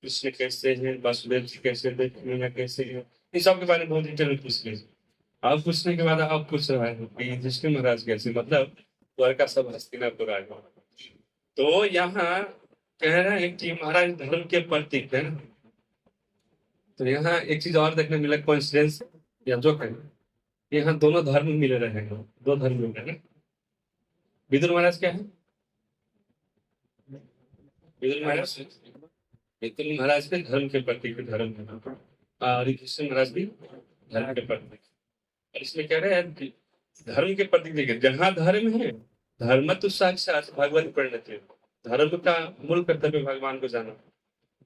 कृष्ण कैसे हैं, वासुदेव जी कैसे थे, मीना कैसे है, इन सब के बारे में बहुत डिटेल में पूछ लीजिए। अब पूछने के बाद आप पूछ रहे हैं कि युधिष्ठिर महाराज कैसे, मतलब द्वारका सब हस्तिनापुर आ गए। तो यहाँ कह रहे हैं कि महाराज धर्म के प्रतीक है ना। तो यहाँ एक चीज और देखने मिला, कोइंसिडेंस या जो कहें, यहाँ दोनों धर्म मिल रहे हैं, दो धर्म मिल रहे हैं। विदुर महाराज क्या है? विदुर महाराज, विदुर महाराज के धर्म के प्रतीक धर्म है, और युधिष्ठिर महाराज भी धर्म के प्रतीक। इसमें कह रहे हैं कि धर्म के प्रतीक देखिए, जहाँ धर्म है, धर्म तो साक्षात भगवत परिणति, धर्म का मूल कर्तव्य भगवान को जाना।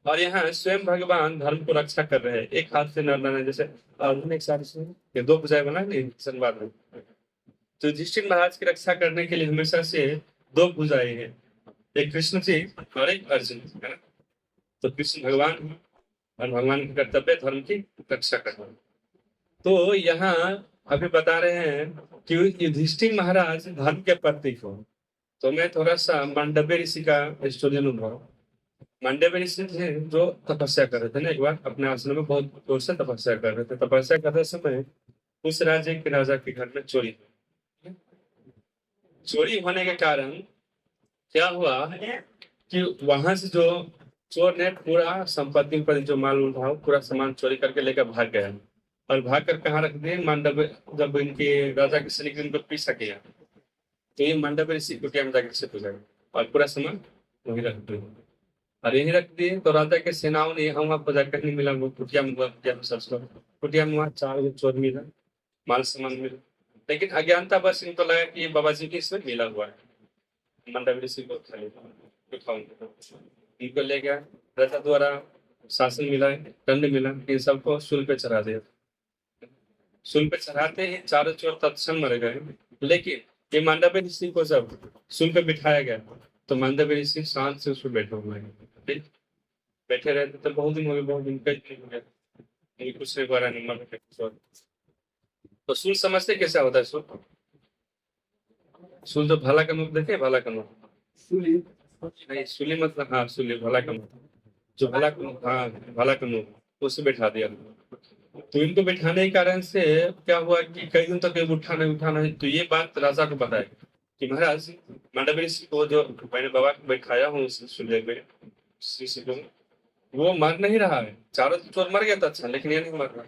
और यहाँ स्वयं भगवान धर्म को रक्षा कर रहे हैं, एक हाथ से नर नारायण जैसे अर्जुन एक साथ से ये दो भुजाएं बना नहीं संवाद में। तो युधिष्ठिर महाराज की रक्षा करने के लिए हमेशा से दो भुजाएं हैं, एक कृष्ण जी और एक अर्जुन जी, है ना। तो कृष्ण भगवान हैं, और भगवान का कर्तव्य धर्म की रक्षा करना। तो यहाँ अभी बता रहे हैं कि युधिष्ठिर महाराज धर्म के प्रतीक हो। तो मैं थोड़ा सा मांडव्य ऋषि का स्टोरी लूंगा। मांडव्य ऋषि थे जो तपस्या कर रहे थे ना, एक बार अपने आश्रम में बहुत जोर से तपस्या कर रहे थे। तपस्या करते समय उस राज्य के राजा के घर में चोरी हुई। चोरी होने के कारण क्या हुआ कि वहां से जो चोर ने पूरा संपत्ति पर जो माल उठाओ, पूरा सामान चोरी करके लेकर भाग गया। और भाग कर कहाँ रख दिए? मांडव्य, जब इनके राजा के सैनिक इनको पीछा किया, तो ये मांडव्य ऋषि कुटिया में जाकर से पूछा, और पूरा सामान वहीं रख दिए। और यहीं रख दिए तो राजा के सेनाओं ने यहाँ वहाँ खोजा, कहीं नहीं मिला। वो कुटिया में हुआ, कुटिया में सर्च करो, कुटिया में वहाँ 4 चोर मिला, माल सामान मिला। लेकिन अज्ञानता बस इनको लगा कि ये बाबा जी के इसमें मिला हुआ है। मंडप ऋषि को खाली इनको ले गया, राजा द्वारा शासन मिला, दंड मिला, इन सबको सूल पे चढ़ा दिया। सूल पे चढ़ाते ही चारों चोर तत्क्षण मर गए। लेकिन ये मांडव्य ऋषि को जब सूल पे बिठाया गया, तो मांडव्य ऋषि शांत से उसमें बैठे हुए हैं। बैठे रहते तो बहुत दिन हो गए, बहुत दिन कई दिन हो गए, कुछ नहीं बड़ा नहीं मर गए। तो सूल समझते कैसा होता है? सूल, सूल तो भला का मुख देखे, भला का मुख सूली नहीं, सूली मतलब हाँ सूली भला का मुख, जो भला हाँ भला का मुख, उसे बैठा दिया। तो इनको बैठाने के कारण से क्या हुआ कि कई दिन तक उठाना है। तो ये बात राजा को बताया कि महाराज मांडव्य ऋषि को जो मैंने बाबा को बैठाया हूँ सूल्य में, ऋषि को, वो मर नहीं रहा है। चारों चोर मर गया था, अच्छा, लेकिन ये नहीं मर रहा।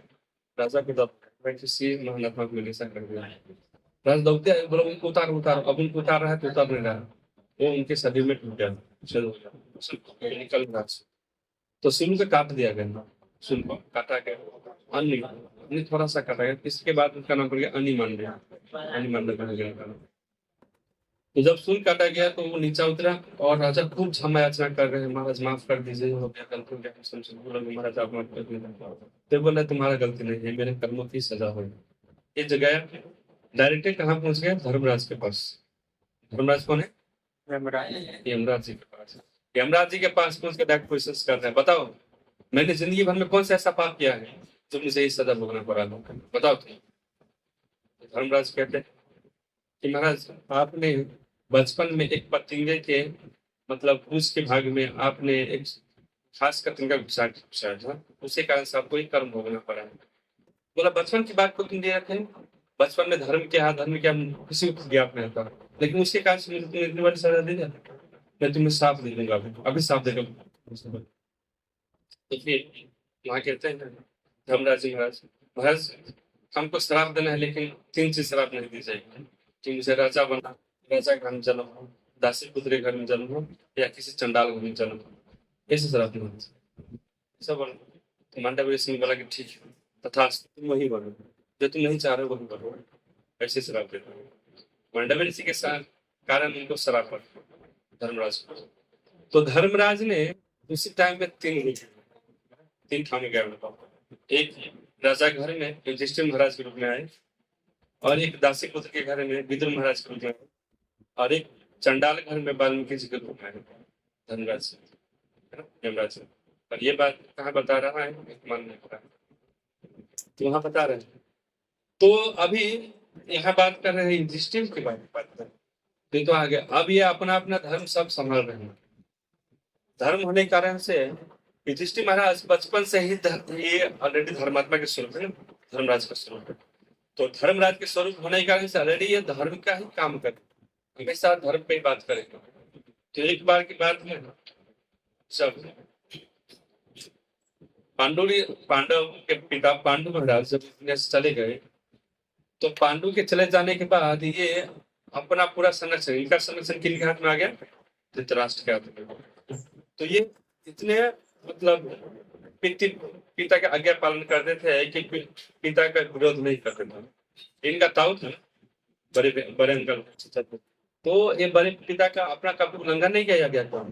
राजा को दब किसी महात्मा को ऐसा कर दिया। राजा दौड़ते बोलो उनको उतार उतार, अब उनको उतार रहा है तो उतार नहीं रहा, वो उनके शरीर में टूट गया, चलो निकल रहा। तो सिर को काट दिया गया, सुन को काटा गया, अन्य थोड़ा सा काटा गया। इसके बाद उसका नाम पड़ गया अनिमांड्य, अनिमांड्य बन गया। तो जब सुन काटा गया तो वो नीचा उतरा, और राजा खूब क्षमा याचना कर रहे हैं, महाराज माफ कर दीजिए, हो गया गलती हो गया, समझ बोला महाराज आप माफ कर दीजिए। तो बोला तुम्हारा गलती नहीं है, मेरे कर्मों की सजा हुई। ये जगह डायरेक्टली कहाँ पहुंच गया? धर्मराज के पास। धर्मराज कौन है? यमराज जी के पास। यमराज जी के पास पहुंच के डायरेक्ट क्वेश्चन कर रहे हैं, बताओ मैंने जिंदगी भर में कौन सा ऐसा पाप किया है जो मुझे इस सजा भोगना पड़ा, बताओ तुम। धर्मराज कहते हैं कि महाराज आपने बचपन में एक पतंगे के मतलब क्रूस के भाग में आपने एक खास पतंगा घुसाया था, उसी कारण से आपको एक कर्म भोगना पड़ा है। बोला बचपन की बात को तुम दे रखे, बचपन में धर्म क्या धर्म क्या किसी को ज्ञात नहीं था, लेकिन उसके कारण से मुझे तुम्हें इतनी बड़ी सजा दे दिया। मैं तुम्हें साफ दे दूंगा, अभी साफ देगा। तो फिर वहां कहते हैं धर्मराज जी महाराज, महाराज हमको श्राप देना है, लेकिन 3 चीज श्राप नहीं दी जाएगी कि मुझे राजा बना, राजा का घर में जन्म हो, दासी पुत्र के घर में जन्म हो, या किसी चंडाल घर में जन्म हो, ऐसे श्राप नहीं सब। तो मांडव्य ऋषि ने बोला कि ठीक है, तथास्तु, तुम वही बनो, जो तुम नहीं चाह रहे वही बनो। ऐसे श्राप देते हैं मांडव्य ऋषि के साथ, कारण उनको श्राप पड़ा धर्मराज को। तो धर्मराज ने उसी टाइम में 3 ठाम गया। एक राजा घर में युधिष्ठिर महाराज के रूप में आए, और एक दासी पुत्र के घर में विदुर महाराज के रूप में आए, और एक चंडाल घर में वाल्मीकि जी के रूप में आए धर्मराज, यमराज। और ये बात कहाँ बता रहा है? मान नहीं पड़ा, तो वहां बता रहे हैं। तो अभी यहाँ बात कर रहे हैं युधिष्ठिर के बारे में, बात कर रहे हैं। तो आगे अब ये अपना अपना धर्म सब संभाल रहे हैं। धर्म होने के कारण से युधिष्ठिर महाराज बचपन से ही ये ऑलरेडी धर्मात्मा के स्वरूप है, धर्मराज का स्वरूप है। तो धर्मराज के स्वरूप होने के कारण से ऑलरेडी ये धर्म का ही काम करे, हमेशा धर्म पे ही बात करेगा। तो एक बार की बात है, जब पांडव के पिता पांडु महाराज जब दुनिया से चले गए, तो पांडु के चले जाने के बाद ये अपना पूरा संरक्षण, इनका संरक्षण किनके हाथ में आ गया? धृतराष्ट्र के हाथ में। तो ये इतने मतलब पिता का आज्ञा पालन करते थे कि पिता का विरोध नहीं करते थे। इनका ताऊ था बड़े बड़े अंकल, तो ये बड़े पिता का अपना कभी उल्लंघन नहीं किया गया था।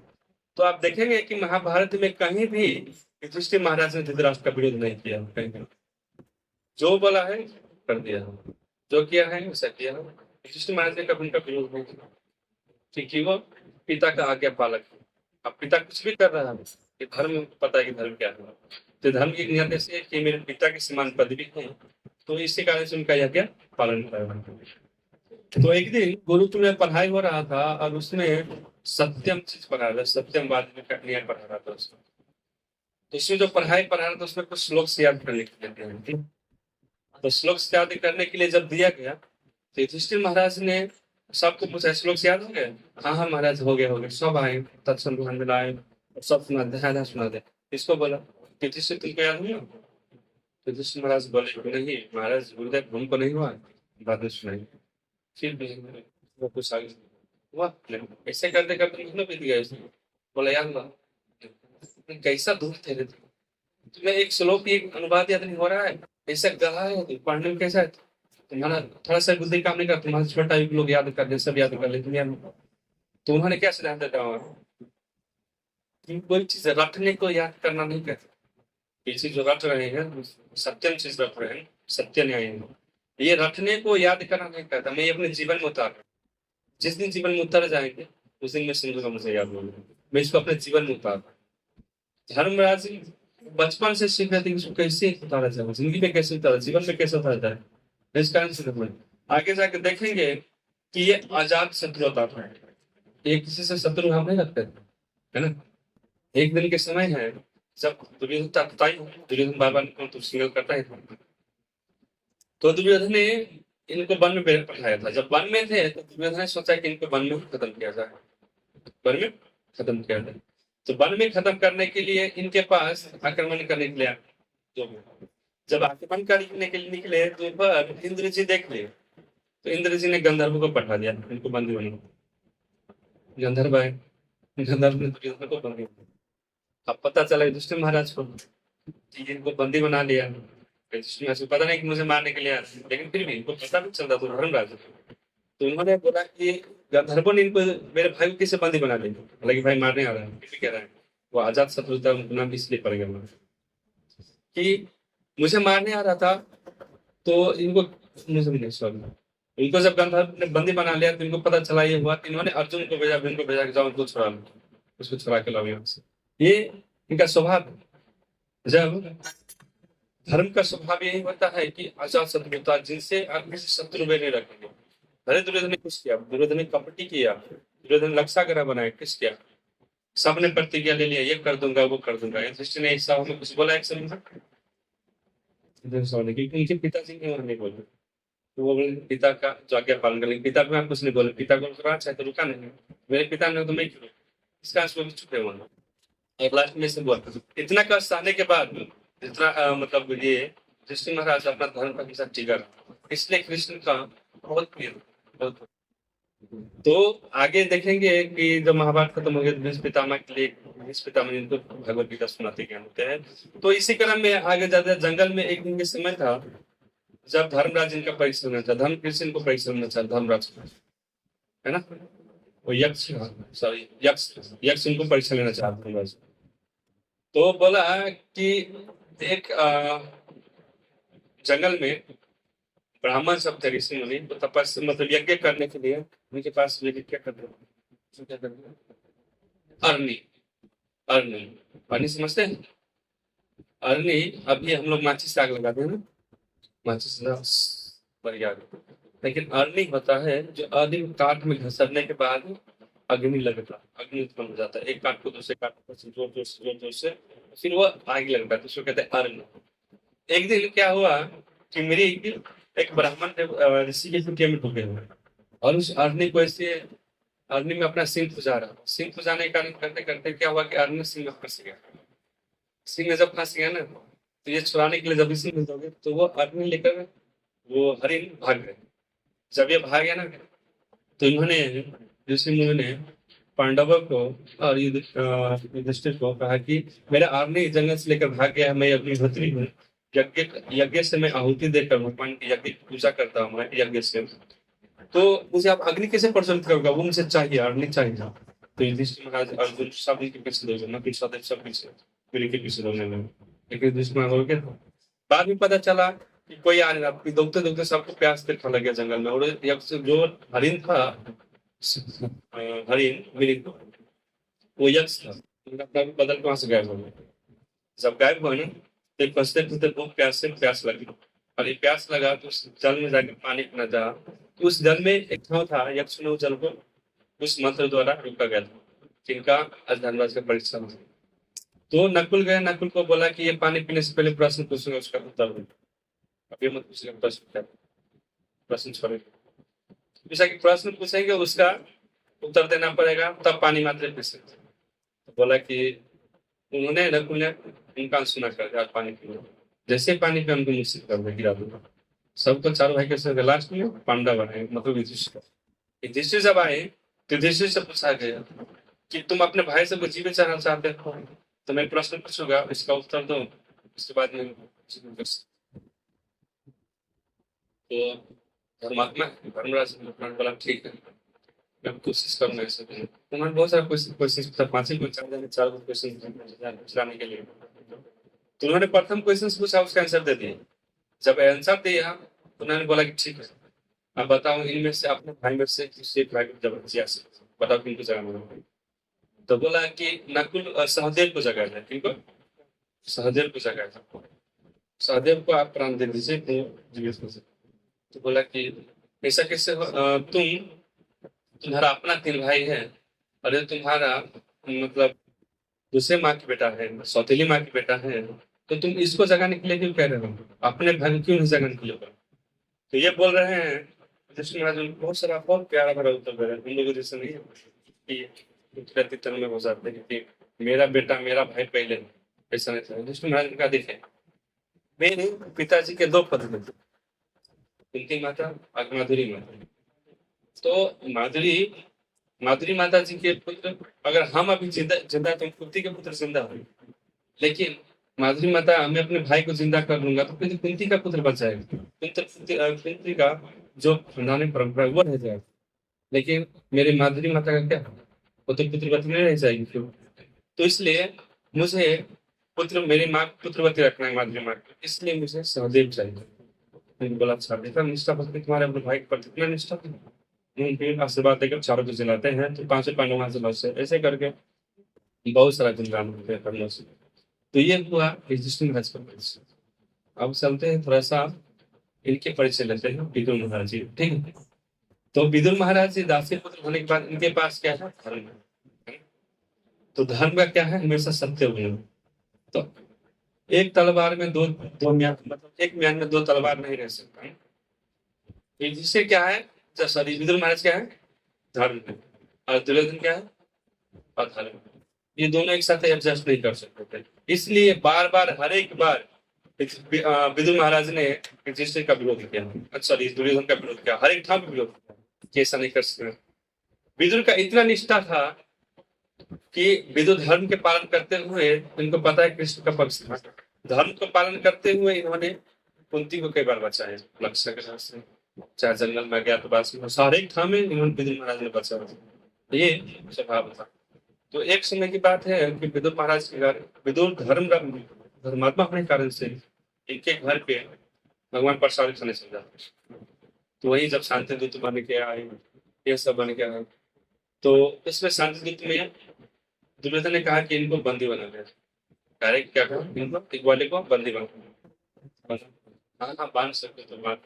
तो आप देखेंगे कि महाभारत में कहीं भी युधिष्ठिर महाराज ने धृतराष्ट्र का विरोध नहीं किया, कहीं जो बोला है कर दिया, जो किया है वैसा किया। युधिष्ठिर महाराज ने कभी उनका विरोध नहीं किया, क्योंकि वो पिता का आज्ञा पालक है। अब पिता कुछ भी कर रहा है, ये धर्म पता है कि धर्म क्या है, तो धर्म की नियत ऐसी है कि मेरे पिता के समान पदवी है, तो इसी कारण से उनका आज्ञा पालन कर रहा है। तो एक दिन गुरुकुल में पढ़ाई हो रहा था और उसमें सत्यम चीज पढ़ा रहा था, सत्यमवाद में नियम पढ़ा रहा था उसमें। तो इसमें जो पढ़ा रहा था उसमें कुछ श्लोक से याद करने के लिए, तो श्लोक से याद करने के लिए जब दिया गया तो युधिष्ठिर महाराज ने सबको पूछा श्लोक से याद हो गया? हाँ हाँ महाराज हो गया। सब आए तत्संधान में आए, सब सुना दे, सुना दे। इसको बोला युधिष्ठिर तुमको याद नहीं? तो युधिष्ठिर महाराज बोले नहीं महाराज, गुरुदेव हमको नहीं हुआ, बाद में सुनाई। फिर वो कुछ आगे हुआ, ऐसे करते करते महीनों बीत गए। बोला यार कैसा दूर थे तुम्हें, एक श्लोक एक अनुवाद याद नहीं हो रहा है, ऐसा कहा है पढ़ने में कैसा है तुम्हारा? थोड़ा सा बुद्धि काम नहीं करता, तुम्हारे छोटा लोग याद कर ले, सब याद कर ले दुनिया में। तो उन्होंने क्या सिद्धांत दिया? कोई चीज रटने को याद करना नहीं कहते, पीछे जो रट रहे हैं सत्यम चीज रट रहे हैं, सत्य न्याय, ये रटने को याद करना नहीं कहता। मैं अपने जीवन में उतार, जिस दिन जीवन में उतर जाएंगे उस दिन मैं समझूंगा मुझे याद होगा, मैं इसको अपने जीवन में उतार। धर्मराज बचपन से सीख रहे थे इसको कैसे उतारा जाए, जिंदगी में कैसे उतारा, जीवन में कैसे उतारा जाए। इस कारण से आगे जाकर देखेंगे कि ये आजाद शत्रुता है, ये किसी से शत्रु हम नहीं रखते, है ना। एक दिन के समय है जब दुर्योधन बार बार तो सिंगल करता है, तो दुर्योधन ने इनको वन में पढ़ाया था। जब वन में थे तो दुर्योधन ने सोचा कि इनको वन में खत्म किया जाए, वन में खत्म किया जाए। तो वन में खत्म करने के लिए इनके पास आक्रमण करने के लिए जब आक्रमण करने के लिए निकले तो इंद्र जी देख लिए, तो इंद्र जी ने गंधर्व को पठा दिया इनको बंदी बना। गंधर्व आए, गंधर्व ने दुर्योधन को बंदी बना। अब पता चला युधिष्ठिर महाराज को, इनको बंदी बना लिया। युधिष्ठिर महाराज को पता नहीं कि मुझे मारने के लिए आए, लेकिन फिर भी इनको पता भी चलता तो धर्मराज। तो उन्होंने बोला कि गंधर्वों ने इनको मेरे भाई को किसे बंदी बना दिया, हालांकि भाई मारने आ रहा है, फिर भी कह रहा है वो आजाद शत्रु था, उनका नाम इसलिए पड़ गया कि मुझे मारने आ रहा था। तो इनको मुझे नहीं सॉरी, इनको जब गंधर्व ने बंदी बना लिया तो इनको पता चला ये हुआ, इन्होंने अर्जुन को भेजा, इनको भेजा कि जाओ उसको छुड़ा लो, उसको छुड़ा के लाओ यहाँ से। ये इनका स्वभाव है। जब धर्म का स्वभाव यही होता है कि आजाद शत्रुता, जिनसे आप किसी शत्रु में नहीं रखेंगे। भले दुर्योधन ने कुछ किया, दुर्योधन ने कपटी किया, दुर्योधन लक्षाग्रह बनाया, किस किया, सबने प्रतिज्ञा ले लिया ये कर दूंगा वो कर दूंगा। युधिष्ठिर ने ऐसा हमें कुछ बोला एक समय, क्योंकि उनके पिताजी ने नहीं बोले, तो वो बोले पिता का जो आज्ञा पालन करेंगे। पिता को कुछ नहीं बोले, पिता को रुकना चाहे तो रुका नहीं, मेरे पिता ने तो मैं क्यों, इसका चुपे होना। और लास्ट में से बोला इतना कष्ट सहने के बाद इतना मतलब ये युधिष्ठिर महाराज अपना धर्म का हमेशा टिका रहा, इसलिए कृष्ण का बहुत प्रिय, बहुत। तो आगे देखेंगे कि जब महाभारत खत्म हो गया भीष्म पितामह के लिए, भीष्म पितामह जिनको भगवत गीता सुनाते ज्ञान होते हैं। तो इसी क्रम में आगे जाते जंगल में एक दिन के समय था जब धर्मराज इनका परीक्षा लेना था, धर्म कृष्ण को परीक्षा लेना चाहता धर्मराज, है ना। वो यक्ष, सॉरी यक्ष इनको परीक्षा लेना चाहता धर्मराज। तो बोला कि एक जंगल में ब्राह्मण सब थे ऋषि मुनि, तो तपस्या मतलब यज्ञ करने के लिए उनके पास क्या करते, अरनी, अरनी, अरनी समझते हैं? अरनी अभी हम लोग माचिस से आग लगाते हैं ना, माचिस पर याद, लेकिन अरनी होता है जो आदि काट में घसरने के बाद अग्नि लगता, अग्नि उत्पन्न हो जाता है, एक काट को दूसरे काट पर जोर जोर से, जोर जोर से, फिर वो आग लगता है, तो उसको कहते हैं अर्ण। एक दिन क्या हुआ कि मेरी एक ब्राह्मण ऋषि की कुटिया में ढुके हुए, और उस अग्नि को ऐसे, अग्नि में अपना सिंह फुजा रहा, सिंह फुजाने के कारण करते करते क्या हुआ कि अग्नि सिंह में फंस गया। सिंह में जब फंस गया ना, तो ये छुड़ाने के लिए जब इसी में दोगे तो वो अग्नि लेकर वो हरिण भाग गए। जब ये भाग गया ना, तो इन्होंने, ऋषि मुनि ने पांडवों को और युधिष्ठिर को कहा कि मेरा अग्नि जंगल से लेकर भाग गया है, मैं अग्निहोत्री हूँ, यज्ञ यज्ञ से मैं आहुति देकर भगवान की यज्ञ की पूजा करता हूँ मैं यज्ञ से, तो मुझे आप अग्नि कैसे प्रज्वलित करोगे, वो मुझे चाहिए, अग्नि चाहिए। तो युधिष्ठिर महाराज अर्जुन सभी के पीछे दौड़े, नकुल सहदेव सब पीछे, मेरे के पीछे दौड़ने लगे, लेकिन युधिष्ठिर महाराज हो गया था। बाद में पता चला कि कोई आ नहीं रहा, दौड़ते दौड़ते सबको प्यास देखने लग गया जंगल में, और जो हरिण था, हरिण मिलिंद, वो यक्ष था, उनका अपना बदल के वहां से गायब हो गया। जब गायब हुआ ना, तो फंसते फंसते बहुत प्यास लगी, और ये प्यास लगा तो उस जल में जाकर पानी पीना जा, तो उस जल में एक ठाव था, यक्ष ने उस जल को उस मंत्र द्वारा रोका गया था, जिनका धनराज का परीक्षा था। तो नकुल गए, नकुल को बोला कि ये पानी पीने से पहले प्रश्न पूछूंगा, उसका उत्तर दो, अभी मत पूछेगा प्रश्न, प्रश्न छोड़े, जैसा कि प्रश्न पूछेंगे उसका उत्तर देना पड़ेगा, तब पानी मात्र पी सकते। तो बोला कि उन्होंने नकुल ने इनका सुना कर दिया, पानी पीने, जैसे ही पानी पे हमको निश्चित कर दिया, गिरा दूंगा सबको, चारों भाई के साथ लास्ट में पांडव आए, मतलब युधिष्ठिर। युधिष्ठिर जब आए तो युधिष्ठिर से पूछा गया कि तुम अपने भाई से जीवित चाहना चाहते हो, तो मैं प्रश्न पूछूंगा, इसका उत्तर दो, उसके बाद में तो धर्मात्मा धर्मराज ने बोला ठीक है, मैं कोशिश करूंगा ऐसे। उन्होंने बहुत सारा क्वेश्चन पूछा, पांच ही क्वेश्चन, चार क्वेश्चन पूछाने के लिए, तो उन्होंने प्रथम क्वेश्चन पूछा, उसका आंसर दे दिया। जब आंसर दिया तो उन्होंने बोला कि ठीक है, अब बताओ इनमें से अपने भाई में से किसी एक भाई को जबरदस्ती आ सकती, बताओ किनको जगह। तो बोला कि नकुल सहदेव को जगाया जाए, किनको, सहदेव को जगाया जाए, सहदेव को आप प्राण दे दीजिए तो जीवित हो सकते। तो बोला कि ऐसा कैसे तुम्हारा अपना तीन भाई है, और ये तुम्हारा मतलब दूसरे माँ की बेटा है, सौतेली माँ की बेटा है, तो तुम इसको जगाने के लिए क्यों कह रहे हो, अपने भाई को क्यों नहीं जगाने के लिए। तो ये बोल रहे हैं युधिष्ठिर महाराज, बहुत सारा बहुत प्यारा भरा उत्तर दे रहे हैं, हम लोग जैसे नहीं है कि प्रतितर में हो जाते हैं कि मेरा बेटा मेरा भाई पहले, ऐसा नहीं था। युधिष्ठिर महाराज का देखे, मेरे पिताजी के दो पत्नी, कुंती माता और माधुरी माता। तो माधुरी माता जी के पुत्र, अगर हम अभी जिंदा तो कुंती के पुत्र जिंदा हो, लेकिन माधुरी माता, मैं अपने भाई को जिंदा कर लूंगा तो फिर कुंती का पुत्र बच जाएगा, कुंती का जो खानदानी परंपरा है वो रह जाएगा, लेकिन मेरे माधुरी माता का क्या, वो तो पुत्रवती नहीं रह जाएगी फिर। तो इसलिए मुझे मेरी माँ को पुत्रवती रखना है, माधुरी माँ को, इसलिए मुझे सहदेव चाहिए। मैंने बोला अच्छा बेटा, निष्ठा पत्नी तुम्हारे अपने भाई के प्रति कितना निष्ठा थी। फिर आशीर्वाद देकर चारों को जिलाते हैं, तो पांचों पांडव वहां से बच से ऐसे करके बहुत सारा गुणगान होते हैं करने से। तो ये हुआ युधिष्ठिर महाराज का परिचय। अब चलते हैं थोड़ा सा इनके परिचय लेते हैं, विदुर महाराज जी, ठीक है। तो विदुर महाराज जी दासी पुत्र होने के बाद इनके पास क्या है, धर्म है। तो धर्म का क्या है, हमेशा सत्य होना। तो एक तलवार में दो म्यान, मतलब एक म्यान में दो तलवार नहीं रह सकता। जिससे क्या है, सॉरी विदुर महाराज क्या है, धर्म है, और दुर्योधन क्या है, अधर्म। ये दोनों एक साथ एडजस्ट नहीं कर सकते थे, इसलिए बार बार हर एक बार विदुर महाराज ने युधिष्ठिर का विरोध किया, सॉरी दुर्योधन का विरोध किया, हर एक ठाम पे विरोध किया कि ऐसा नहीं कर सकते। विदुर का इतना निष्ठा था कि विदुर धर्म के पालन करते हुए, इनको पता है कृष्ण का पक्ष था, धर्म को पालन करते हुए इन्होंने कुंती को कई बार बचाया, लक्ष्य के साथ से, चाहे जंगल में गया तो बात सारे एक ठाम में इन्होंने विदुर महाराज ने बचाया, ये स्वभाव था। तो एक समय की बात है कि विदुर महाराज के घर, विदुर धर्मात्मा होने के कारण से इनके घर पे भगवान प्रसाद खाने चल जाते। तो वही जब शांति दूत बन के आए, ये सब बन के आए, तो इसमें शांति दूत में दुर्योधन ने कहा कि इनको बंदी बना दिया। डायरेक्ट क्या कहा, इनको एक वाले को बंदी बना, हाँ हाँ बांध सकते तो बांध।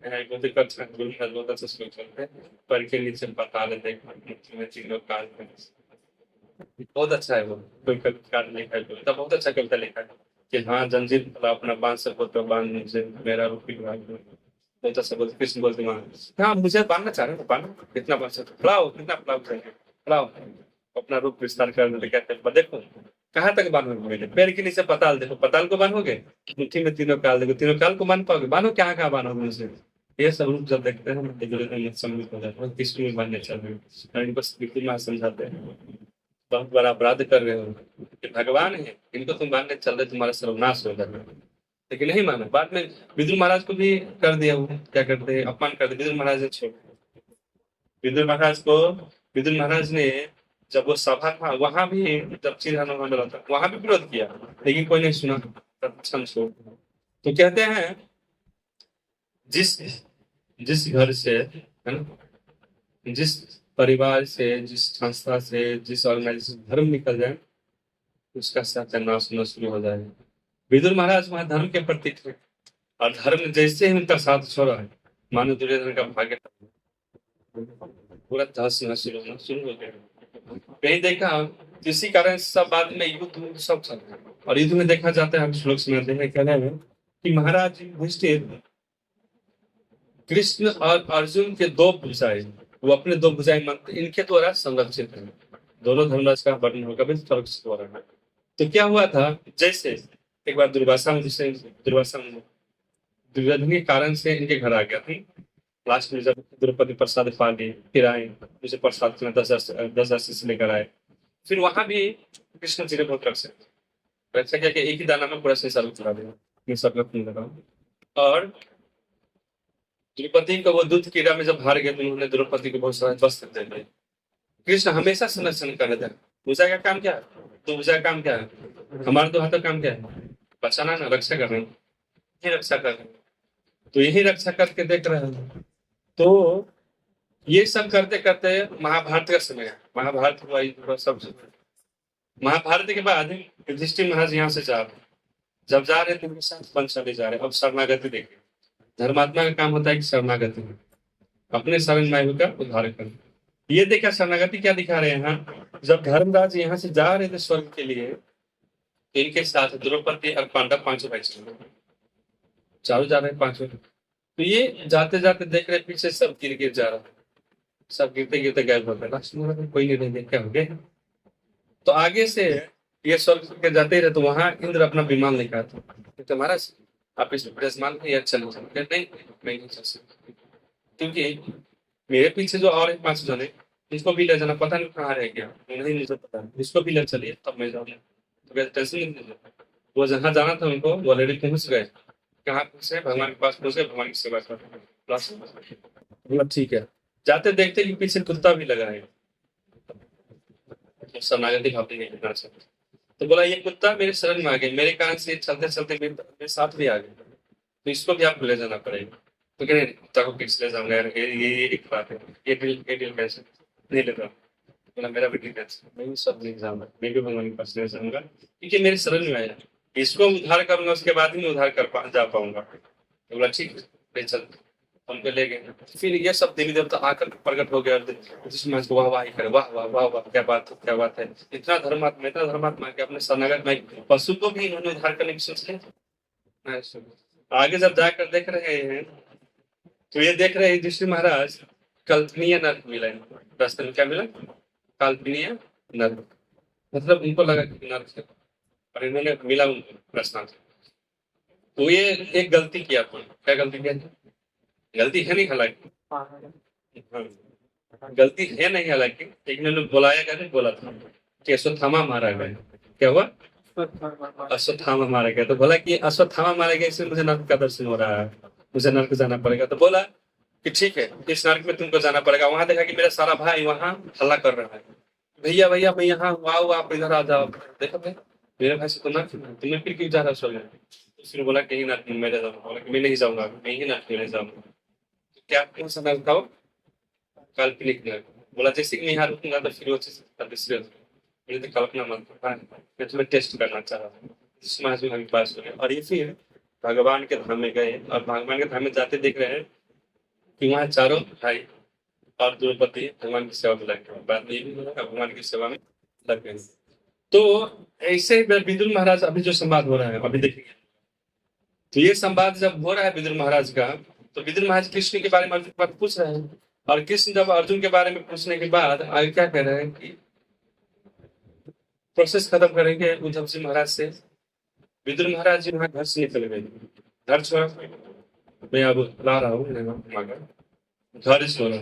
बहुत ही अच्छा गुरु महाराज बहुत अच्छा श्लोक चलते हैं। पर के नीचे पाताल देख मुट्ठी में तीनों काल है। बहुत अच्छा है वो। कोई कविता लिखा है, कविता बहुत अच्छा कविता लिखा है कि हाँ जंजीर भला अपना बांध सको तो बांध मुझे, मेरा रूपी भाग बहुत अच्छा बोलते कृष्ण बोलते वहां। हाँ मुझे बांधना चाह रहे हो, बांधो कितना बांध सकते हो? फड़ाओ कितना फड़ाओ चाहिए, फड़ाओ अपना रूप विस्तार करने लगे कहते हैं, देखो कहाँ तक बांधोगे, मेरे पैर के नीचे पताल देखो, पताल को बांधोगे, मुट्ठी में तीनों काल देखो, तीनों काल को बांध पाओगे, बांधो कहाँ कहाँ बांधोगे मुझे। ये सब रूप जब देखते हैं हम सम्मिलित हो जाते हैं, कृष्ण में बांधने चल रहे हैं और इनको बिल्कुल ना समझाते हैं बहुत बड़ा अपराध कर रहे हो कि भगवान है इनको तुम मानने चल रहे, तुम्हारा सर्वनाश हो जाएगा। लेकिन नहीं माना, बाद में विदुर महाराज को भी कर दिया, वो क्या करते हैं अपमान कर दिया विदुर महाराज ने छोड़। विदुर महाराज को, विदुर महाराज ने जब वो सभा था वहां भी, जब चिन्ह होने वाला था वहां भी विरोध किया, लेकिन कोई नहीं सुना, तब क्षण छोड़। तो कहते हैं जिस जिस घर से, है ना, जिस परिवार से, जिस संस्था से, जिस ऑर्गेनाइजेशन धर्म निकल जाए उसका सत्यानाश होना शुरू हो जाएगा। विदुर महाराज वहां धर्म के प्रतीक थे और धर्म ने जैसे ही उनका साथ छोड़ा है, मानो दुर्योधन का भाग्य पूरा तहस नहस शुरू हो गया। कहीं देखा इसी कारण सब बाद में युद्ध सब चल रहा है। और युद्ध में देखा जाता है, हम श्लोक सुनाते हैं कहने में कि महाराज युधिष्ठिर कृष्ण और अर्जुन के दो भुजाएं, वो अपने दो भुजाएं मानते, इनके द्वारा संरक्षित है। दोनों धर्मराज का वर्णन होगा भी संरक्षित हो रहा है। तो क्या हुआ था, जैसे एक बार दुर्वासा दुर्योधन के कारण से इनके घर आ गया थी। लास्ट में जब द्रौपदी प्रसाद पा ली, फिर आए मुझे प्रसाद में 10 आशीष लेकर आए। फिर वहां भी कृष्ण जी ने बहुत रक्षा किया कि एक ही दाना में पूरा संसार उतरा दिया, ये सब नहीं लगा। और द्रौपदी को वो दूध कीड़ा में जब हार गए तो उन्होंने द्रौपदी को बहुत सारा वस्त्र दे दिए। कृष्ण हमेशा संरक्षण कर रहे थे। पूजा का काम क्या है, तो पूजा का काम क्या है, हमारे दो हाथों काम क्या है, बचाना ना, रक्षा कर रहे हैं, ये रक्षा कर रहे हैं। तो यही रक्षा करके देख रहे हैं। तो ये सब करते करते महाभारत का समय है, महाभारत हुआ युद्ध सब। महाभारत के बाद युधिष्ठिर महाराज यहाँ से जा रहे, जब जा रहे थे उनके साथ पंचाली जा रहे। अब शरणागति देखिए, धर्मात्मा का काम होता है कि शरणागति अपने शरण में का उद्धार कर। ये देखा शरणागति क्या दिखा रहे हैं यहाँ, जब धर्मराज यहाँ से जा रहे थे स्वर्ग के लिए, इनके साथ द्रौपदी और पांडव पांचों भाई चारों जा रहे हैं पांचों। तो ये जाते जाते देख रहे पीछे सब गिर गिर जा रहा है, सब गिरते गिरते गायब हो गए, लास्ट में कोई नहीं रह गया, क्या हो गया। तो आगे से ये स्वर्ग के जाते ही रहे, तो वहां इंद्र अपना विमान लेकर था, तो महाराज आप इस विराजमान में यार चलो नहीं, मैं नहीं चल सकता, क्योंकि मेरे पीछे जो और 5 जने इसको भी ले जाना, पता नहीं कहाँ रह गया, नहीं मुझे पता, इसको भी ले चलिए तब मैं जाऊंगा। तो टेंशन नहीं लीजिए, वो जहाँ जाना था उनको वो ऑलरेडी पहुंच गए। कहाँ पहुंचे, भगवान के पास पहुंचे, भगवान की सेवा कर बोला ठीक है। जाते देखते कि पीछे कुत्ता भी लगा है, शरणागति भावते नहीं करना चाहते। तो बोला ये कुत्ता मेरे शरण में आ गया, मेरे कारण से चलते चलते मेरे साथ भी आ गया, तो इसको भी आपको ले जाना पड़ेगा। तो कह रहे कुत्ता को किस ले जाऊंगा यार, ये एक बात है, ये डील कैसे नहीं लेता। बोला मेरा भी डील कैसे, मैं भी सब नहीं जाऊंगा, मैं भी भगवान के पास ले जाऊंगा, क्योंकि मेरे शरण में आया, इसको उद्धार करूंगा उसके बाद ही मैं उद्धार जा पाऊंगा। तो बोला ठीक है चल, हमको ले गए। फिर ये सब देवी देवता आकर प्रकट हो गया, जिसमें वाह वाह करे, वाह वाह वाह वाह, क्या बात है क्या बात है, इतना धर्मात्मा के अपने शरणागत में पशु को भी इन्होंने उद्धार करने की सोच है। आगे जब जाकर देख रहे हैं तो ये देख रहे हैं युधिष्ठिर महाराज कल्पनीय नर्क मिला, रास्ते में क्या मिला, कल्पनीय नर्क, मतलब उनको लगा कि नर्क है और इन्होंने मिला उनको प्रश्न। तो ये एक गलती किया, क्या गलती किया, गलती है नहीं हालांकि, हाँ, गलती है नहीं हालांकि, लेकिन उन्होंने बुलाया क्या, नहीं बोला था कि अश्वत्थामा मारा गया। क्या हुआ, अश्वत्थामा मारा गया। तो बोला कि अश्वत्थामा मारा गया इसलिए मुझे नर्क का दर्शन हो रहा है, मुझे नर्क जाना पड़ेगा। तो बोला कि ठीक है इस नर्क में तुमको जाना पड़ेगा। वहां देखा कि मेरा सारा भाई वहां हल्ला कर रहा है, भैया भैया मैं यहाँ आओ, आप इधर आ जाओ। देखा भाई मेरे भाई से तो नर्क, तुम्हें फिर क्यों जा रहा स्वर्ग। उसने बोला कहीं नर्क मेरे जाऊंगा, बोला कि मैं नहीं जाऊंगा, मैं ही नर्क में जाऊंगा। क्या कौन सा नर्क था, काल्पनिक नर्क। बोला जैसे कि मैं यहाँ रुकूंगा तो फिर वो चीज मुझे तो कल्पना मत, मैं तुम्हें टेस्ट करना चाह रहा था। समाज में हमारे पास हो गया। और ये फिर भगवान के धाम में गए और भगवान के धाम में जाते देख रहे हैं कि वहाँ चारों भाई और द्रौपदी भगवान की सेवा में लग गए। बाद में ये भी होगा भगवान की सेवा में लग गए। तो ऐसे ही विदुर महाराज अभी जो संवाद हो रहा है अभी देखेंगे। तो ये संवाद जब हो रहा है विदुर महाराज का, तो विदुर महाराज कृष्ण के बारे में अर्जुन बात पूछ रहे हैं, और कृष्ण जब अर्जुन के बारे में पूछने के बाद आगे क्या कह रहे हैं कि प्रोसेस खत्म करेंगे उद्धव जी महाराज से। विदुर महाराज जी वहां घर से निकल गए, घर छोड़ मैं अब ला रहा हूँ घर छोड़ा।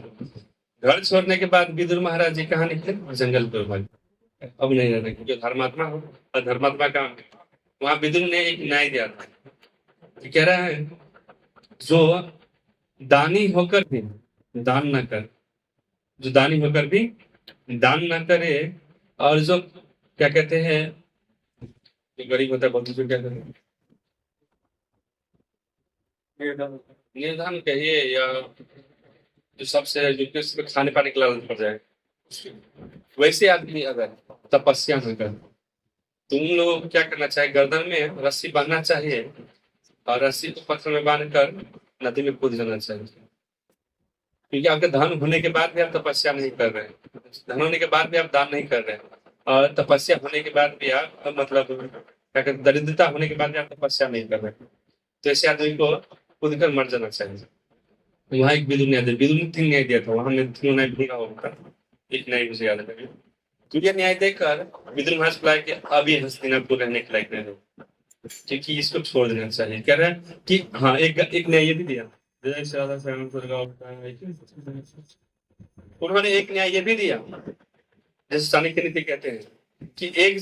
घर छोड़ने के बाद विदुर महाराज जी कहाँ निकले? जंगल पर भाग। अब नहीं रहना क्योंकि धर्मात्मा हो और धर्मात्मा का वहां विदुर ने एक न्याय दिया था कि कह रहा है जो दानी होकर भी दान न कर, जो दानी होकर भी दान न करे, और जो क्या कहते हैं जो गरीब होता है बहुत जो क्या कहते हैं निर्धन कहिए, या जो सबसे जो किसी खाने पाने के लालच पड़ जाए, वैसे आदमी अगर तपस्या न कर, तुम लोग क्या करना चाहिए? गर्दन में रस्सी बांधना चाहिए और रस्सी को पत्थर में बांध कर नदी में कूद जाना चाहिए। क्योंकि आपके धन होने के बाद भी आप तपस्या नहीं कर रहे हैं, धन होने के बाद भी आप दान नहीं कर रहे हैं, और तपस्या होने के बाद भी आप मतलब क्या कहते दरिद्रता होने के बाद भी आप तपस्या नहीं कर रहे हैं, तो ऐसे आदमी को कूद कर मर जाना चाहिए। वहाँ एक विदुर न्याय विदुर ने 3 न्याय दिया था, वहां हमने 3 न्याय भूला होगा, एक न्याय मुझे याद है। तो ये न्याय देकर विदुर महाराज को कि अब ये हस्तिनापुर रहने के लायक नहीं है, क्योंकि इसको छोड़ देना चाहिए। कह रहा है कि हाँ एक न्याय ये भी दिया, उन्होंने एक न्याय ये भी दिया जैसे चाणक्य नीति कहते हैं कि एक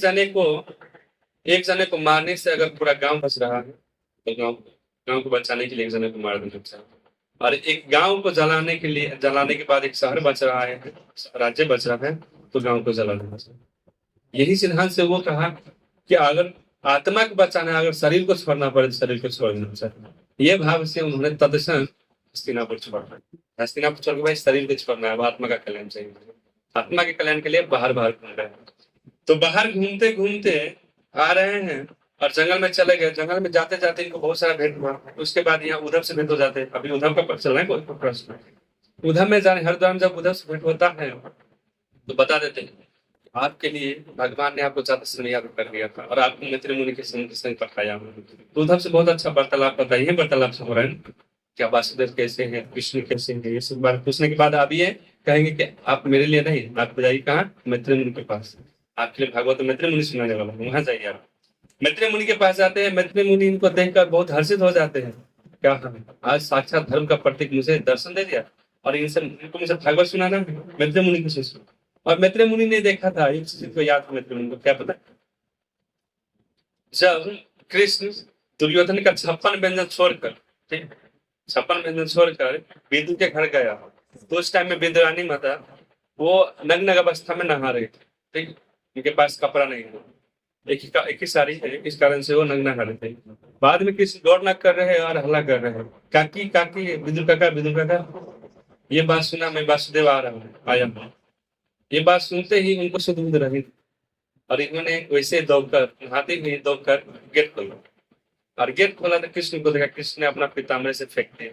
जने को मारने से अगर पूरा गांव बच रहा है तो गांव को बचाने के लिए एक जने को मार देना चाहिए, और एक गांव को जलाने के बाद एक शहर बच रहा है, राज्य बच रहा है, तो गांव को जला देना चाहिए। यही सिद्धांत से वो कहा कि अगर आत्मा को बचाना है, अगर शरीर को छोड़ना पड़े तो शरीर को छोड़ देना चाहिए। ये भाव से उन्होंने तत्क्षण हस्तिनापुर छोड़ना, हस्तिनापुर छोड़ के भाई शरीर को छोड़ना है, आत्मा का कल्याण चाहिए। आत्मा के कल्याण के लिए बाहर घूम रहे हैं। तो बाहर घूमते घूमते आ रहे हैं और जंगल में चले गए। जंगल में जाते जाते इनको बहुत सारा भेंट हुआ। उसके बाद यहाँ उद्धव से भेंट हो जाते हैं। अभी उद्धव का पक्ष चल रहा है, कोई प्रश्न उद्धव में जाने हरिद्वार जब उद्धव से भेंट होता है तो बता देते हैं आपके लिए भगवान ने आपको ज्यादा स्नेह कर दिया था और आपको मित्र मुनि के संग पठाया। तो उद्धव से बहुत अच्छा वार्तालाप होता है। यही वार्तालाप से हो रहा है क्या वासुदेव कैसे हैं, कृष्ण कैसे हैं, ये सब बात पूछने के बाद आप ये कहेंगे कि आप मेरे लिए नहीं, आप जाइए कहाँ? मैत्री मुनि के पास। आपके लिए भागवत मैत्री मुनि सुनाने वाला है, वहां जाइए आप। मैत्री मुनि के पास जाते हैं। मैत्री मुनि इनको देखकर बहुत हर्षित हो जाते हैं। क्या आज साक्षात धर्म का प्रतीक मुझे दर्शन दे दिया और इनको मुझे भागवत सुनाना। मैत्री मुनि को शिष्य, और मैत्री मुनि ने देखा था एक चीज को याद, मैत्री मुनि को क्या पता, जब कृष्ण दुर्योधन का 56 व्यंजन छोड़कर, ठीक 56 व्यंजन छोड़कर विदुर के घर गया, तो उस टाइम में विदुरानी माता वो नग्न अवस्था में नहा रही थी। ठीक, उनके पास कपड़ा नहीं था, एक ही साड़ी है, इस कारण से वो नग्न नहा रहे थे। बाद में कृष्ण गौर न कर रहे हैं और हल्ला कर रहे हैं, काकी काकी विदुर काका। ये बात सुना, मैं वासुदेव आ रहा हूँ, आया हूँ। ये बात सुनते ही उनको सुध रही और इन्होंने वैसे दौड़कर नहाते हुए दौड़कर गेट खोला, और गेट खोला तो कृष्ण को देखा। कृष्ण ने अपना पीताम्बर से फेंक दिया,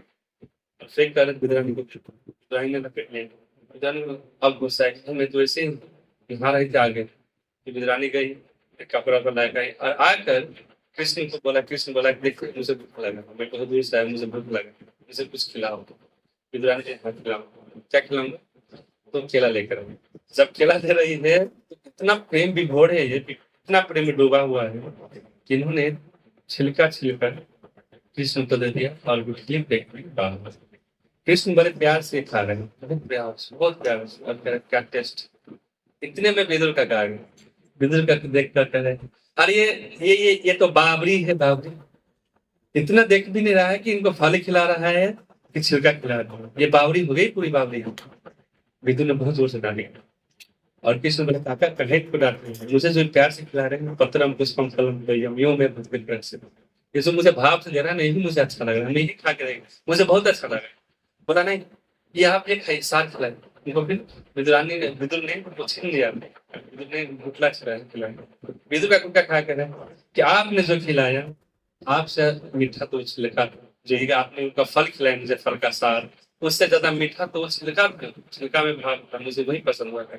फेंक कर विद्रानी ने लपेट लिया। अब गुस्सा मैं तो वैसे नहा रही थी आगे, विद्रानी गई कपड़ा पर ला गई और आकर कृष्ण को बोला। कृष्ण बोला देखो मुझे भूख लगा, मैं बहुत दूर से आया, मुझे भूख लगा, मुझे कुछ खिलाओ। विद्रानी हाँ खिलाओ, क्या खिलाऊंगा? तो केला लेकर आई। जब केला दे रही है तो इतना प्रेम विभोर है, ये इतना प्रेम में डूबा हुआ है कि इन्होंने छिलका छिलकर कृष्ण को दे दिया और गुठली फेंक दी। कृष्ण बड़े प्यार से खा रहे हैं, बहुत प्यार से, और क्या टेस्ट। इतने में विदुर का गा गया। विदुर का देख कर कह रहे अरे ये तो बाबरी है, बाबरी। इतना देख भी नहीं रहा है कि इनको फल खिला रहा है कि छिलका खिला रहा है। ये बावरी हो गई, पूरी बावरी हो। विदुर ने बहुत जोर से डाली और कृष्ण बोले काका कढ़ाई को डांट रहे हैं, मुझे जो प्यार से खिला रहे हैं, पत्रम पुष्पम फलम यो में प्यार से, ये जो मुझे भाव से दे रहा है नहीं, मुझे अच्छा लग रहा है, मैं ही खा के रहेगा, मुझे बहुत अच्छा लगा। बोला नहीं ये आप एक साथ खिलाए उनको। फिर विदुर ने वो छीन लिया, विदुर ने घुटला खिलाया। विदुर का कुत्ता खा कर कि आपने जो खिलाया आपसे मीठा तो छिलका जो आपने उनका फल खिलाया, मुझे फल का सार उससे ज्यादा मीठा तो वो छिलका में भाग था, मुझे वही पसंद हुआ था।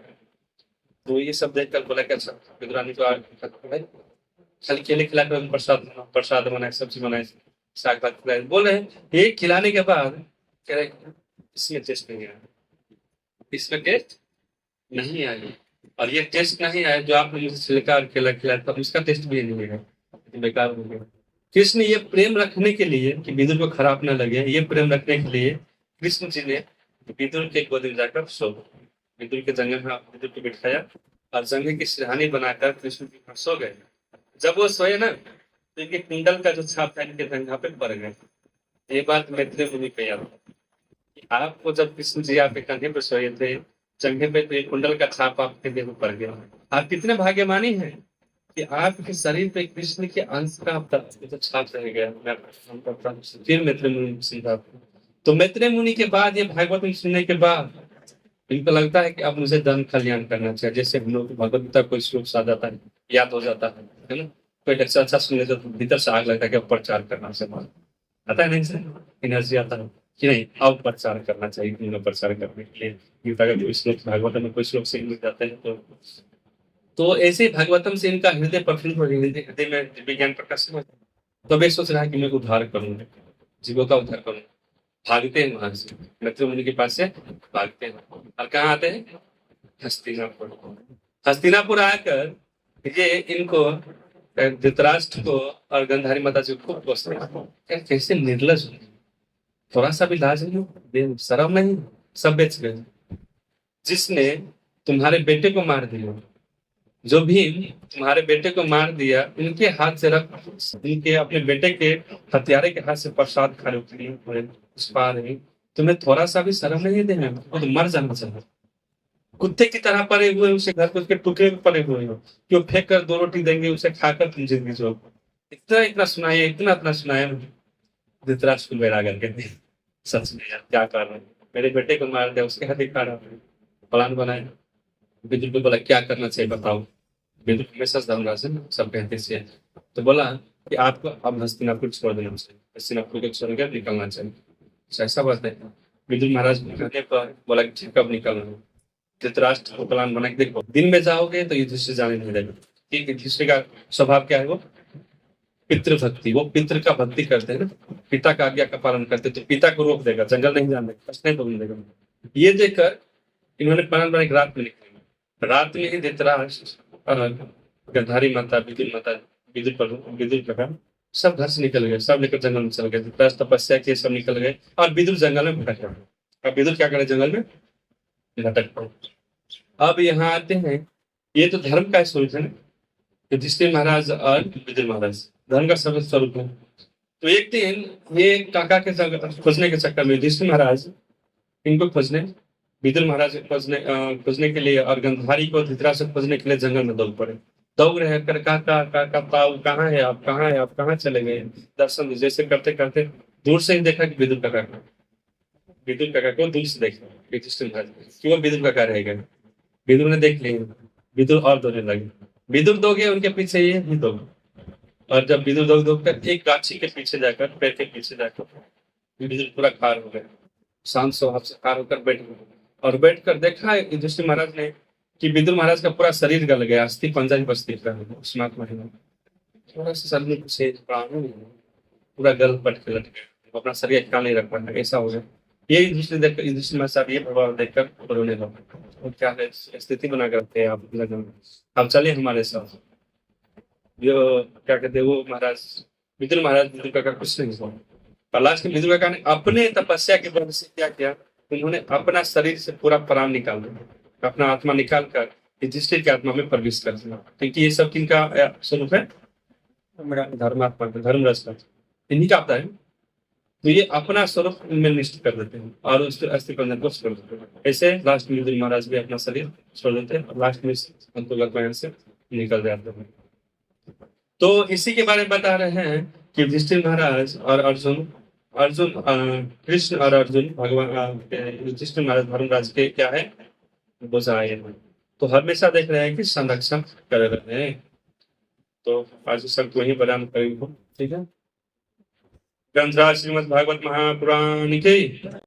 तो ये सब देखकर बोला कि अच्छा विदुरानी तो भाई खाली केले खिलाकर उनको प्रसाद प्रसाद बनाए, सब्जी बनाए, साग भात खिलाए। बोल रहे ये खिलाने के बाद कह रहे इसमें टेस्ट नहीं आया, इसमें टेस्ट नहीं आया। और ये टेस्ट नहीं आया जो आपने मुझे छिलका और केला खिलाया था, उसका टेस्ट भी नहीं है, बेकार हो गया। कृष्ण ये प्रेम रखने के लिए कि विदुर को खराब न लगे, ये प्रेम रखने के लिए कृष्ण जी ने विदुर के गोद में जाकर सो गए। विदुर के जंगल में विदुर को बिठाया और जंगल की सिरहानी बनाकर कृष्ण जी पर सो गए। जब वो सोए ना तो इनके कुंडल का जो छाप था इनके जंघा पे पड़ गया। ये बात मैत्रेय मुनि को याद है कि आपको जब कृष्ण जी आपके कंधे पर सोए थे जंघे पे, तो ये कुंडल का छाप आपके देह में पड़ गया। आप कितने भाग्यमानी हैं कि आपके शरीर पे कृष्ण के अंश का तो छाप रह गया। मैं प्रणाम करता हूँ फिर मैत्रेय मुनि सीधा। तो मैत्रेय मुनि के बाद ये भागवत सुनने के बाद इनको लगता है कि अब मुझे धर्म कल्याण करना चाहिए। जैसे हम लोग भगवत गीता कोई श्लोक आ जाता है, याद हो जाता है ना, कोई अच्छा अच्छा सुन ले तो भीतर से आग लगता है कि अब प्रचार करना से आता है, नहीं सर एनर्जी आता है कि नहीं अब प्रचार करना चाहिए। उन्हें प्रचार करने के लिए गीता का कोई श्लोक भागवत में कोई श्लोक से मिल जाते हैं तो ऐसे ही भागवतम से इनका हृदय प्रफुल्लित हो, हृदय में विज्ञान प्रकाश हो। तो वे सोच रहा है कि मैं उद्धार करूंगा, जीवों का उद्धार करूंगा। भागते हैं वहां से, मैत्रेय मुनि के पास से भागते हैं और कहाँ आते हैं, हस्तिनापुर। हस्तिनापुर आकर ये इनको धृतराष्ट्र को और गंधारी माता जी को कोसते हैं, कैसे निर्लज हो, थोड़ा सा भी लाज नहीं, शर्म नहीं, सब बेच गए। जिसने तुम्हारे बेटे को मार दिया, जो भी तुम्हारे बेटे को मार दिया, इनके हाथ से रख, इनके अपने बेटे के हत्यारे के हाथ से प्रसाद खा रहे, तुम्हें थोड़ा सा भी शर्म नहीं देना, वो तो मर जाना चाहिए। कुत्ते की तरह पड़े हुए उसे घर पे उसके टुकड़े में पड़े हुए हो, क्यों फेंक कर 2 रोटी देंगे उसे खाकर तुम जिंदगी जो इतना इतना सुनाया, इतना इतना सुनाया। धृतराष्ट्र को बैराग कहते सच में यार क्या कर रहे हैं, मेरे बेटे को मार दिया, उसके हाथ खा रहा प्लान बनाया। विदुर को बोला क्या करना चाहिए बताओ। विदुर हमेशा धर्मराज है, सब कहते से। तो बोला कि आपको अब हस्तिनापुर छोड़ देना चाहिए, हस्तिनापुर को छोड़ कर निकलना चाहिए। ऐसा बात है। विदुर महाराज कहने पर बोला कि ठीक कब निकलना है। धृतराष्ट्र को प्लान बना के देखो दिन में जाओगे तो युधिष्ठिर जाने नहीं देगा। ठीक, युधिष्ठिर का स्वभाव क्या है, वो पितृभक्ति, वो पितृ का भक्ति करते हैं ना, पिता का आज्ञा का पालन करते, तो पिता को रोक देगा, जंगल नहीं जाने देगा, कष्ट नहीं बोलने देगा। ये देखकर इन्होंने प्लान बनाया रात में निकलेंगे। रात में ही धृतराष्ट्र और गंधारी माता, विदुर प्रकार सब घर से निकल गए, सब लेकर जंगल में चल गए। धृतराष्ट्र तपस्या किए, सब निकल गए और विदुर जंगल में भटक गए। अब विदुर क्या करे, जंगल में भटक पड़े। अब यहाँ आते हैं, ये तो धर्म का स्वरूप है ना, युधिष्ठिर महाराज और विदुर महाराज धर्म का सर्व स्वरूप है। तो एक दिन ये काका के खोजने के चक्कर में युधिष्ठिर महाराज इनको खोजने, विदुर महाराज खोजने के लिए और गंधारी को धृतराष्ट्र खोजने के लिए जंगल में दौड़ पड़े। दौड़ रहे कर काका काका ताऊ कहाँ है आप, कहाँ है आप, कहाँ चले गए। दर्शन जैसे करते करते दूर से ही देखा कि विदुर काका को दूर से देखा युधिष्ठिर महाराज कि वो विदुर काका रह गए। विदुर ने देख लिया, विदुर और दौड़ने लगे। विदुर दो गए, उनके पीछे ये ही दो। और जब विदुर दौड़ कर एक गाछी के पीछे जाकर, पेड़ के पीछे जाकर विदुर पूरा खार हो गए, शांत स्वभाव से खार होकर बैठ गए। और बैठकर देखा युधिष्ठिर महाराज ने कि विदुर महाराज का पूरा शरीर गल गया, अस्थि पंजर ही बस दिख रहा है, थोड़ा सा शरीर में कुछ पूरा गल पट के लट गया, अपना शरीर ख्याल नहीं रख पाया, ऐसा हो गया। ये युधिष्ठिर महाराज ये प्रभाव देखकर रोने लगा। और क्या है स्थिति बना करते हैं आप, अब चले हमारे साथ। जो क्या कहते हैं वो महाराज विदुर काका कुछ नहीं हुआ। और लास्ट में विदुर काका ने अपने तपस्या के बल से क्या किया, उन्होंने अपना शरीर से पूरा प्राण निकाल दिया, अपना आत्मा निकाल कर युधिष्ठिर की आत्मा में प्रवेश कर दिया। क्योंकि ये सब किनका स्वरूप है, धर्मात्मा धर्मरस का, इन्हीं का आता है। तो ये अपना स्वरूप इनमें निष्ठ कर देते हैं और उस अस्थि पंजर को छोड़ देते हैं। ऐसे लास्ट में विदुर महाराज भी अपना शरीर छोड़ देते हैं और लास्ट में अंतर्गत से निकल जाते हैं। तो इसी के बारे में बता रहे हैं कि युधिष्ठिर महाराज और अर्जुन कृष्ण और अर्जुन भगवान युधिष्ठिर महाराज धर्मराज के क्या है, बुझाए। तो हमेशा देख रहे हैं कि संरक्षण कर रहे हैं। तो आज सब वही बयान करेंगे, ठीक है। ग्रंथराज श्रीमद् भागवत महापुराण की